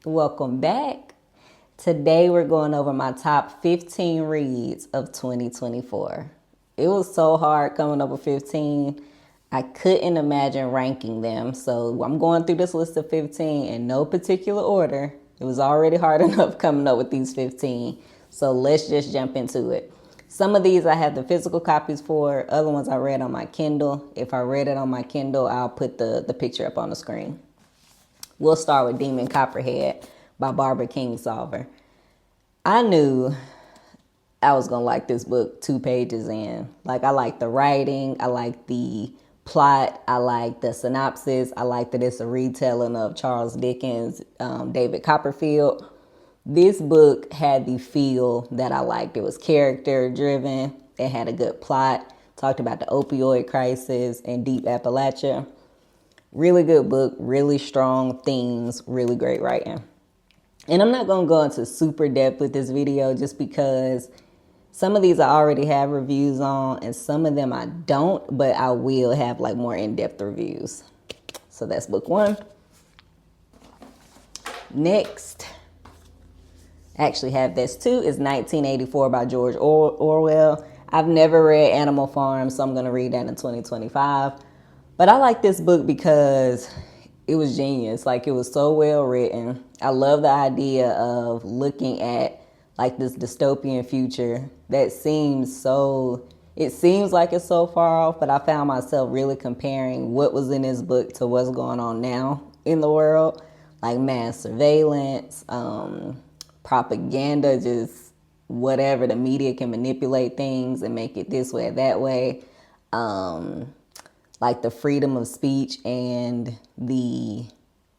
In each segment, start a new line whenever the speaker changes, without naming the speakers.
Welcome back. Today we're going over my top 15 reads of 2024. It was so hard coming up with 15. I couldn't imagine ranking them. So I'm going through this list of 15 in no particular order. It was already hard enough coming up with these 15. So let's just jump into it. Some of these I have the physical copies for. Other ones I read on my Kindle. If I read it on my Kindle, I'll put the picture up on the screen. We'll start with Demon Copperhead by Barbara Kingsolver. I knew I was going to like this book 2 pages in. Like, I like the writing. I like the plot. I like the synopsis. I like that it's a retelling of Charles Dickens' David Copperfield. This book had the feel that I liked. It was character driven. It had a good plot. Talked about the opioid crisis in deep Appalachia. Really good book, really strong themes, really great writing. And I'm not going to go into super depth with this video just because some of these I already have reviews on and some of them I don't, but I will have like more in-depth reviews. So that's book 1. Next, I actually have this too, is 1984 by George Orwell. I've never read Animal Farm, so I'm going to read that in 2025. But I like this book because it was genius. Like, it was so well written. I love the idea of looking at like this dystopian future that seems like it's so far off, but I found myself really comparing what was in this book to what's going on now in the world. Like mass surveillance, propaganda, just whatever. The media can manipulate things and make it this way or that way. Like the freedom of speech and the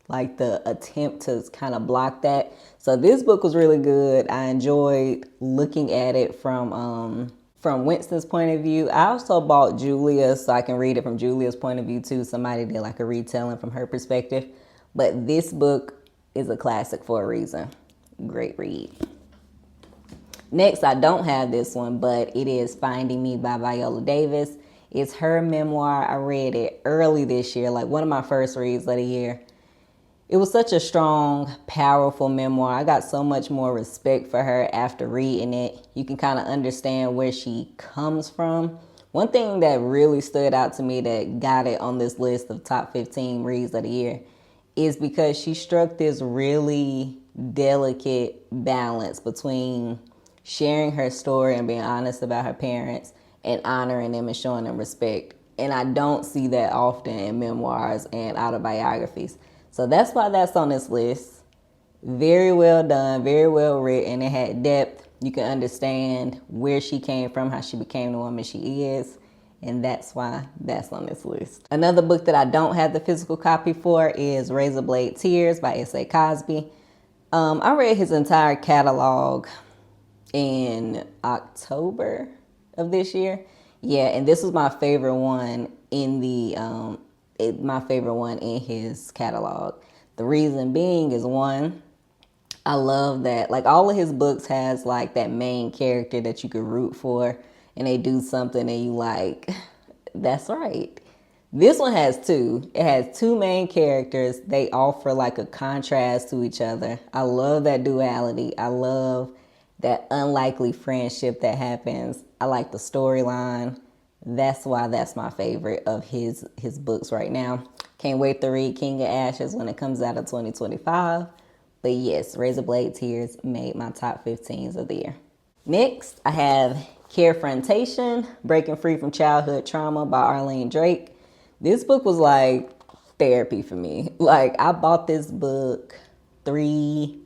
attempt to kind of block that. So this book was really good. I enjoyed looking at it from Winston's point of view. I also bought Julia so I can read it from Julia's point of view too. Somebody did like a retelling from her perspective. But this book is a classic for a reason. Great read. Next, I don't have this one, but it is Finding Me by Viola Davis. It's her memoir. I read it early this year, like one of my first reads of the year. It was such a strong, powerful memoir. I got so much more respect for her after reading it. You can kind of understand where she comes from. One thing that really stood out to me that got it on this list of top 15 reads of the year is because she struck this really delicate balance between sharing her story and being honest about her parents and honoring them and showing them respect. And I don't see that often in memoirs and autobiographies. So that's why that's on this list. Very well done, very well written. It had depth. You can understand where she came from, how she became the woman she is. And that's why that's on this list. Another book that I don't have the physical copy for is Razorblade Tears by S.A. Cosby. I read his entire catalog in October of this year. Yeah, and this was my favorite one in his catalog. The reason being is, one, I love that like all of his books has like that main character that you could root for and they do something and you like, that's right. This one has 2. It has 2 main characters. They offer like a contrast to each other. I love that duality. I love that unlikely friendship that happens. I like the storyline. That's why that's my favorite of his books right now. Can't wait to read King of Ashes when it comes out in 2025. But yes, Razorblade Tears made my top 15s of the year. Next, I have Carefrontation, Breaking Free from Childhood Trauma by Arlene Drake. This book was like therapy for me. Like, I bought this book 3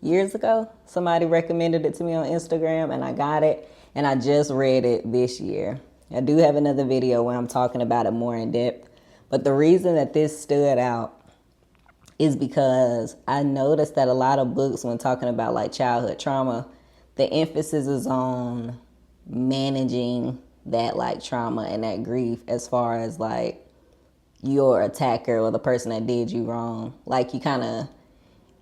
years ago. Somebody recommended it to me on Instagram and I got it and I just read it this year. I do have another video where I'm talking about it more in depth, but the reason that this stood out is because I noticed that a lot of books when talking about like childhood trauma, the emphasis is on managing that like trauma and that grief as far as like your attacker or the person that did you wrong. Like, you kind of,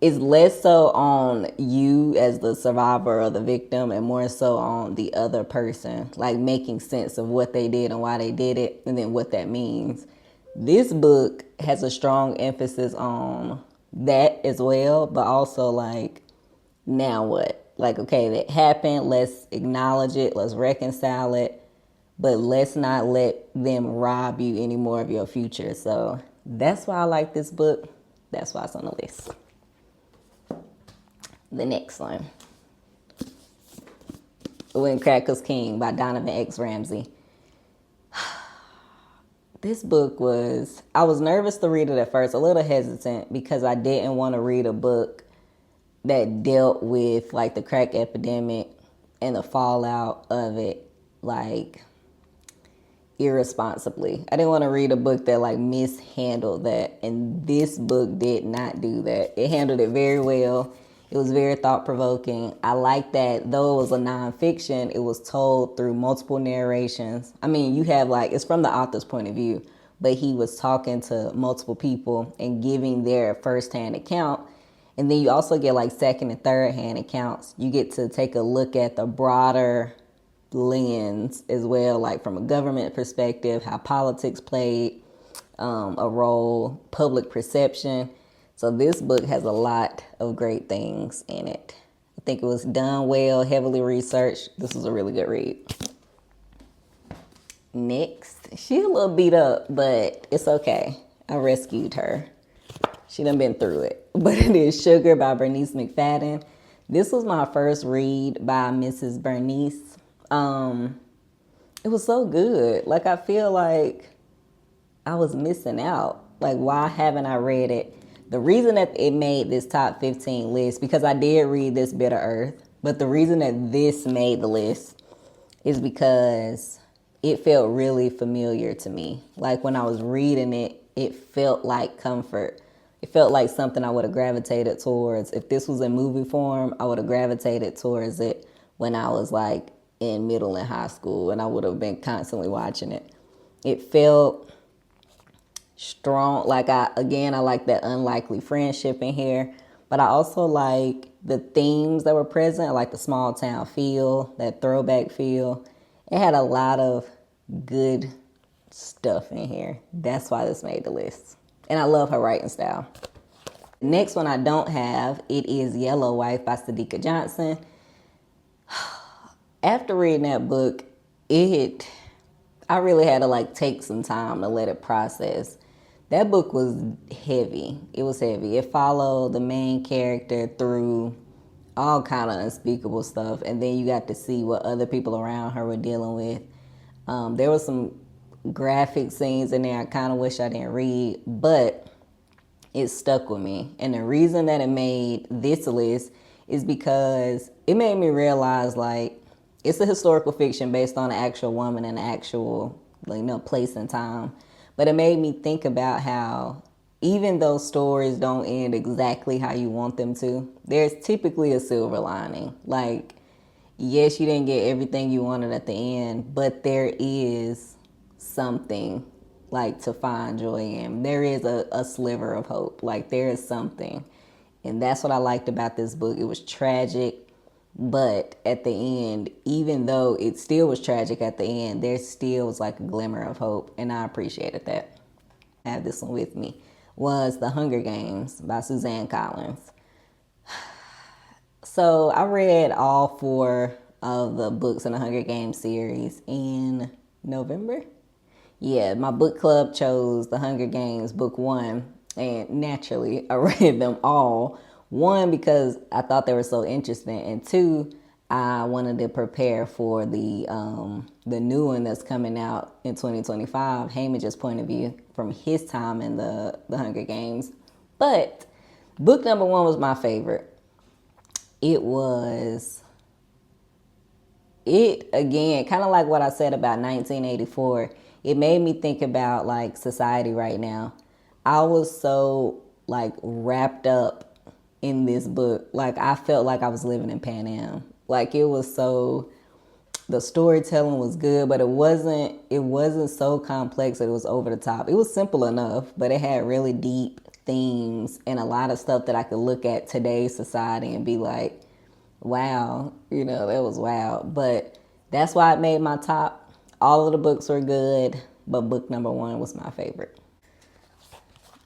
it's less so on you as the survivor or the victim and more so on the other person, like making sense of what they did and why they did it and then what that means. This book has a strong emphasis on that as well, but also like, now what? Like, okay, that happened. Let's acknowledge it. Let's reconcile it. But let's not let them rob you any more of your future. So that's why I like this book. That's why it's on the list. The next one, When Crack Was King by Donovan X. Ramsey. This book was, I was nervous to read it at first, a little hesitant, because I didn't want to read a book that dealt with like the crack epidemic and the fallout of it, like irresponsibly. I didn't want to read a book that like mishandled that, and this book did not do that. It handled it very well. It was very thought-provoking. I like that though it was a nonfiction, it was told through multiple narrations. I mean, you have like, it's from the author's point of view, but he was talking to multiple people and giving their first-hand account. And then you also get like second and third-hand accounts. You get to take a look at the broader lens as well, like from a government perspective, how politics played a role, public perception. So this book has a lot of great things in it. I think it was done well, heavily researched. This was a really good read. Next, she's a little beat up, but it's okay. I rescued her. She done been through it. But it is Sugar by Bernice McFadden. This was my first read by Mrs. Bernice. It was so good. Like, I feel like I was missing out. Like, why haven't I read it? The reason that it made this top 15 list, because I did read This Bitter Earth, but the reason that this made the list is because it felt really familiar to me. Like, when I was reading it, it felt like comfort. It felt like something I would have gravitated towards. If this was in movie form, I would have gravitated towards it when I was like in middle and high school, and I would have been constantly watching it. It felt strong. Like, I like that unlikely friendship in here, but I also like the themes that were present. I like the small town feel, that throwback feel. It had a lot of good stuff in here. That's why this made the list. And I love her writing style. The next one I don't have, it is Yellow Wife by Sadeqa Johnson. After reading that book, I really had to like take some time to let it process. That book was heavy. It was heavy. It followed the main character through all kind of unspeakable stuff, and then you got to see what other people around her were dealing with. There were some graphic scenes in there I kind of wish I didn't read, but it stuck with me. And the reason that it made this list is because it made me realize, like, it's a historical fiction based on an actual woman and an actual, place and time. But it made me think about how even though stories don't end exactly how you want them to, there's typically a silver lining. Like, yes, you didn't get everything you wanted at the end, but there is something like to find joy in. There is a sliver of hope. Like, there is something. And that's what I liked about this book. It was tragic, but at the end, even though it still was tragic at the end, there still was like a glimmer of hope, and I appreciated that. I have this one with me. Was The Hunger Games by Suzanne Collins. So I read all 4 of the books in the Hunger Games series in November. Yeah, my book club chose The Hunger Games book 1, and naturally I read them all. 1, because I thought they were so interesting, and 2, I wanted to prepare for the new one that's coming out in 2025, Hamage's point of view from his time in the Hunger Games. But book number 1 was my favorite. Again, kind of like what I said about 1984, it made me think about like society right now. I was so like wrapped up in this book. Like, I felt like I was living in Pan Am. Like, it was so, the storytelling was good, but it wasn't so complex that it was over the top. It was simple enough, but it had really deep themes and a lot of stuff that I could look at today's society and be like, wow, that was wild. But that's why it made my top. All of the books were good, but book number 1 was my favorite.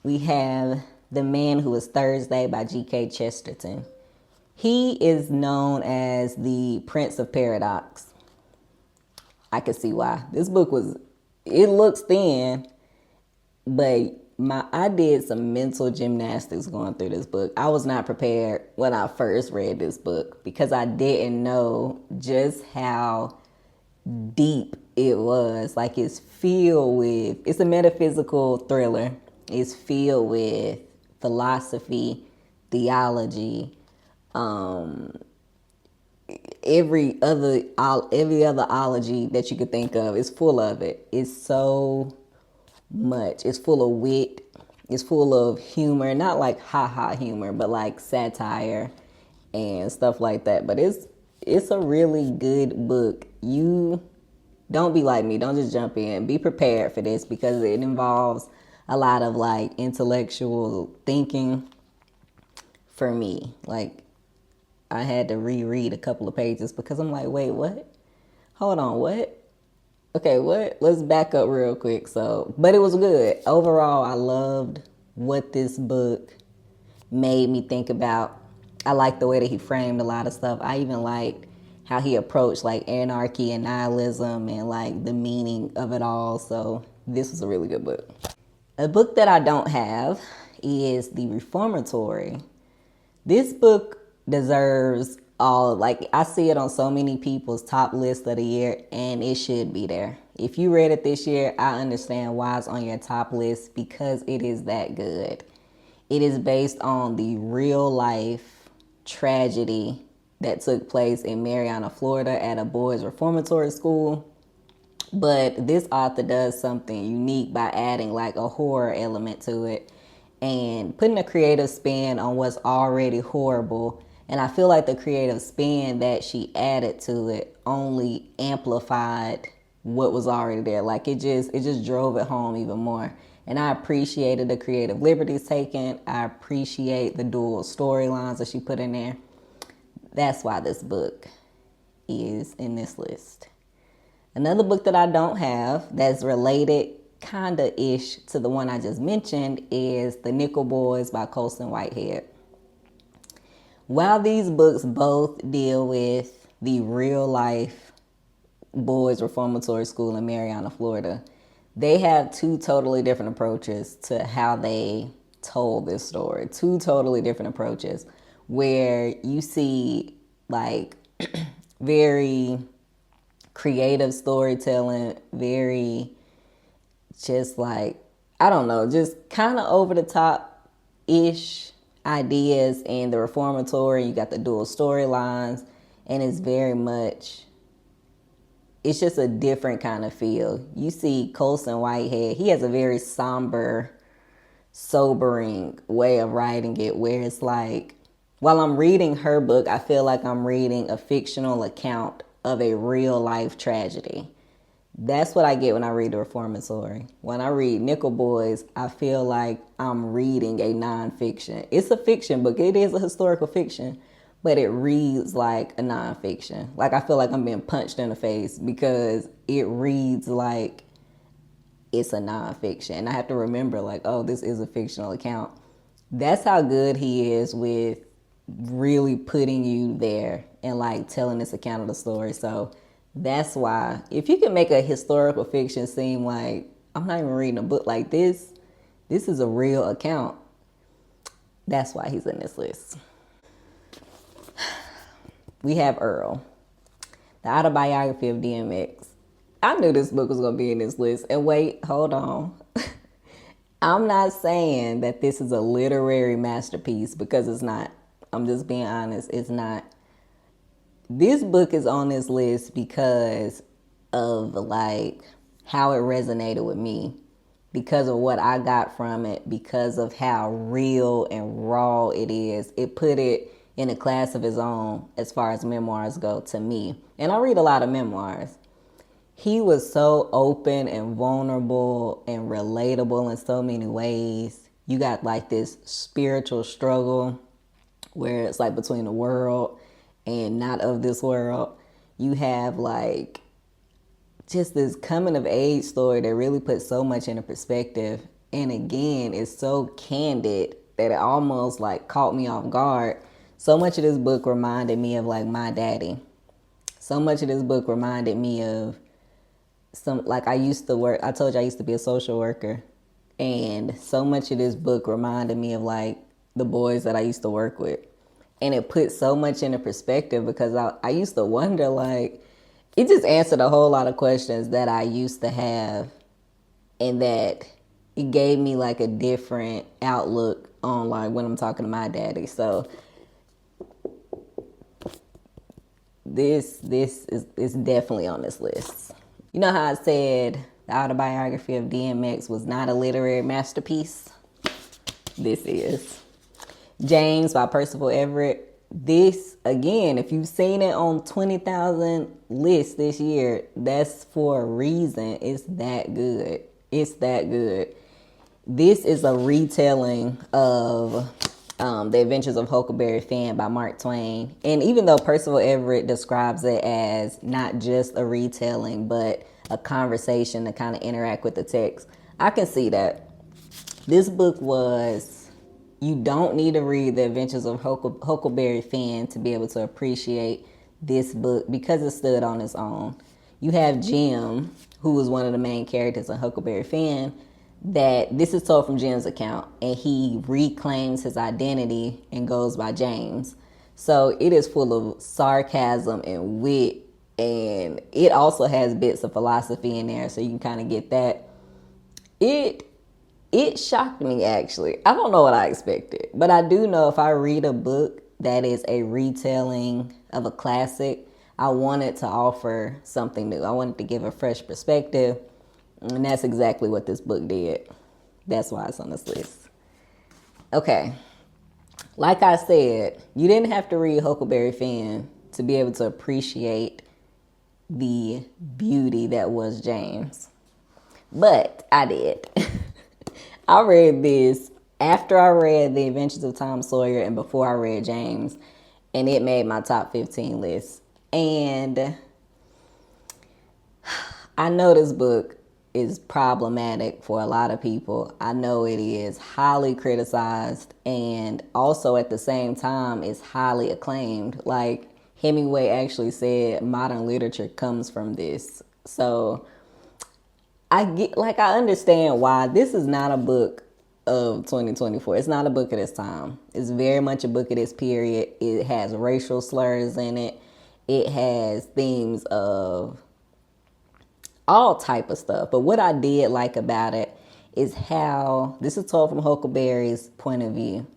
We have The Man Who Was Thursday by G.K. Chesterton. He is known as the Prince of Paradox. I can see why. This book it looks thin, but I did some mental gymnastics going through this book. I was not prepared when I first read this book because I didn't know just how deep it was. Like, it's a metaphysical thriller. It's filled with philosophy, theology, every other ology that you could think of is full of it. It's so much. It's full of wit. It's full of humor, not like ha-ha humor, but like satire and stuff like that. But it's a really good book. You don't be like me. Don't just jump in. Be prepared for this because it involves a lot of like intellectual thinking for me. Like, I had to reread a couple of pages because I'm like, wait, what? Hold on, what? Okay, what? Let's back up real quick. But it was good. Overall, I loved what this book made me think about. I liked the way that he framed a lot of stuff. I even liked how he approached like anarchy and nihilism and like the meaning of it all. So this was a really good book. A book that I don't have is The Reformatory. This book deserves I see it on so many people's top list of the year, and it should be there. If you read it this year, I understand why it's on your top list because it is that good. It is based on the real life tragedy that took place in Marianna, Florida at a boys' reformatory school. But this author does something unique by adding like a horror element to it and putting a creative spin on what's already horrible. And I feel like the creative spin that she added to it only amplified what was already there. Like it just drove it home even more. And I appreciated the creative liberties taken. I appreciate the dual storylines that she put in there. That's why this book is in this list. Another book that I don't have that's related kinda-ish to the one I just mentioned is The Nickel Boys by Colson Whitehead. While these books both deal with the real life boys reformatory school in Marianna, Florida, they have two totally different approaches to how they told this story. Two totally different approaches where you see like very creative storytelling, very just like, I don't know, just kind of over the top-ish ideas in the reformatory. You got the dual storylines, and it's very much, it's just a different kind of feel. You see Colson Whitehead, he has a very somber, sobering way of writing it, where it's like, while I'm reading her book, I feel like I'm reading a fictional account of a real life tragedy. That's what I get when I read The Reformatory. When I read Nickel Boys, I feel like I'm reading a nonfiction. It's a fiction book. It is a historical fiction, but it reads like a nonfiction. Like I feel like I'm being punched in the face because it reads like it's a nonfiction. And I have to remember like, oh, this is a fictional account. That's how good he is with really putting you there and like telling this account of the story. So that's why, if you can make a historical fiction seem like I'm not even reading a book like this is a real account, that's why he's in this list. We have Earl, the autobiography of DMX. I knew this book was going to be in this list. And wait, hold on. I'm not saying that this is a literary masterpiece because it's not. I'm just being honest, it's not. This book is on this list because of like how it resonated with me, because of what I got from it, because of how real and raw it is. It put it in a class of its own as far as memoirs go to me. And I read a lot of memoirs. He was so open and vulnerable and relatable in so many ways. You got like this spiritual struggle where it's like between the world and not of this world. You have like just this coming of age story that really puts so much into perspective. And again, it's so candid that it almost like caught me off guard. So much of this book reminded me of like my daddy. So much of this book reminded me of like I used to work, I told you I used to be a social worker. And so much of this book reminded me of like the boys that I used to work with. And it put so much into perspective because I used to wonder, like, it just answered a whole lot of questions that I used to have, and that it gave me like a different outlook on like when I'm talking to my daddy. So this is definitely on this list. You know how I said the Autobiography of DMX was not a literary masterpiece? This is. James by Percival Everett. This, again, if you've seen it on 20,000 lists this year, that's for a reason. It's that good. It's that good. This is a retelling of The Adventures of Huckleberry Finn by Mark Twain. And even though Percival Everett describes it as not just a retelling, but a conversation to kind of interact with the text, I can see that. This book was, you don't need to read The Adventures of Huckleberry Finn to be able to appreciate this book because it stood on its own. You have Jim, who was one of the main characters in Huckleberry Finn, that this is told from Jim's account, and he reclaims his identity and goes by James. So it is full of sarcasm and wit, and it also has bits of philosophy in there, so you can kind of get that. It shocked me, actually. I don't know what I expected, but I do know if I read a book that is a retelling of a classic, I wanted to offer something new. I wanted to give a fresh perspective, and that's exactly what this book did. That's why it's on this list. Okay. Like I said, you didn't have to read Huckleberry Finn to be able to appreciate the beauty that was James. But I did. I read this after I read The Adventures of Tom Sawyer and before I read James, and it made my top 15 list. And I know this book is problematic for a lot of people. I know it is highly criticized, and also at the same time is highly acclaimed. Like Hemingway actually said modern literature comes from this. So I understand why this is not a book of 2024. It's not a book of this time. It's very much a book of this period. It has racial slurs in it. It has themes of all type of stuff. But what I did like about it is how, this is told from Huckleberry's point of view.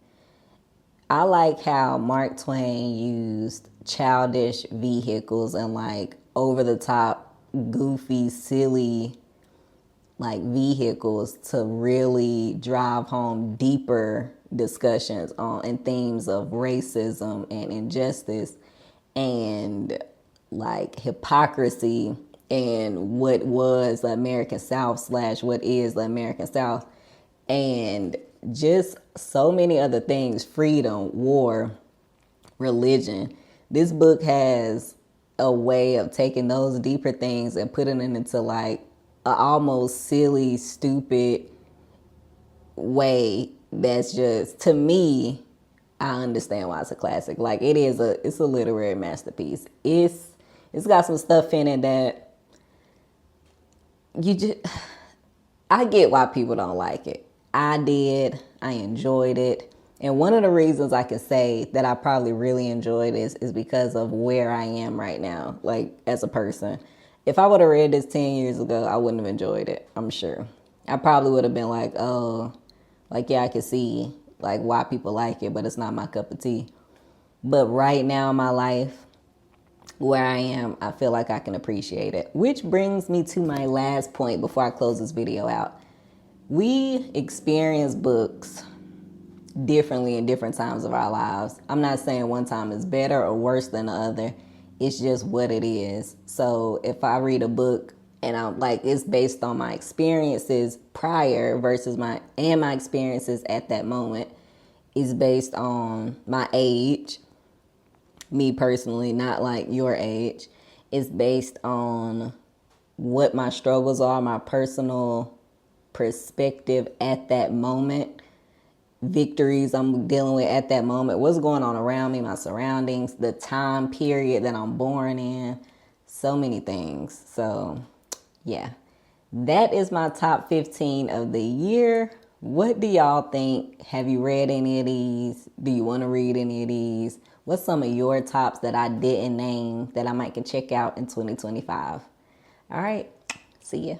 I like how Mark Twain used childish vehicles and like over the top, goofy, silly like vehicles to really drive home deeper discussions on and themes of racism and injustice and like hypocrisy and what was the American South / what is the American South, and just so many other things, freedom, war, religion. This book has a way of taking those deeper things and putting it into like a almost silly, stupid way that's just, to me, I understand why it's a classic. Like it's a literary masterpiece. It's got some stuff in it that I get why people don't like it. I did. I enjoyed it. And one of the reasons I can say that I probably really enjoyed this is because of where I am right now, like as a person. If I would have read this 10 years ago, I wouldn't have enjoyed it, I'm sure. I probably would have been like, oh, like, yeah, I can see like why people like it, but it's not my cup of tea. But right now in my life, where I am, I feel like I can appreciate it. Which brings me to my last point before I close this video out. We experience books differently in different times of our lives. I'm not saying one time is better or worse than the other. It's just what it is. So if I read a book and I'm like, it's based on my experiences prior versus my experiences at that moment, is based on my age. Me personally, not like your age. It's based on what my struggles are, my personal perspective at that moment. victories I'm dealing with at that moment, what's going on around me, my surroundings, the time period that I'm born in, so many things. So yeah, that is my top 15 of the year. What do y'all think? Have you read any of these? Do you want to read any of these? What's some of your tops that I didn't name that I might can check out in 2025? All right, see ya.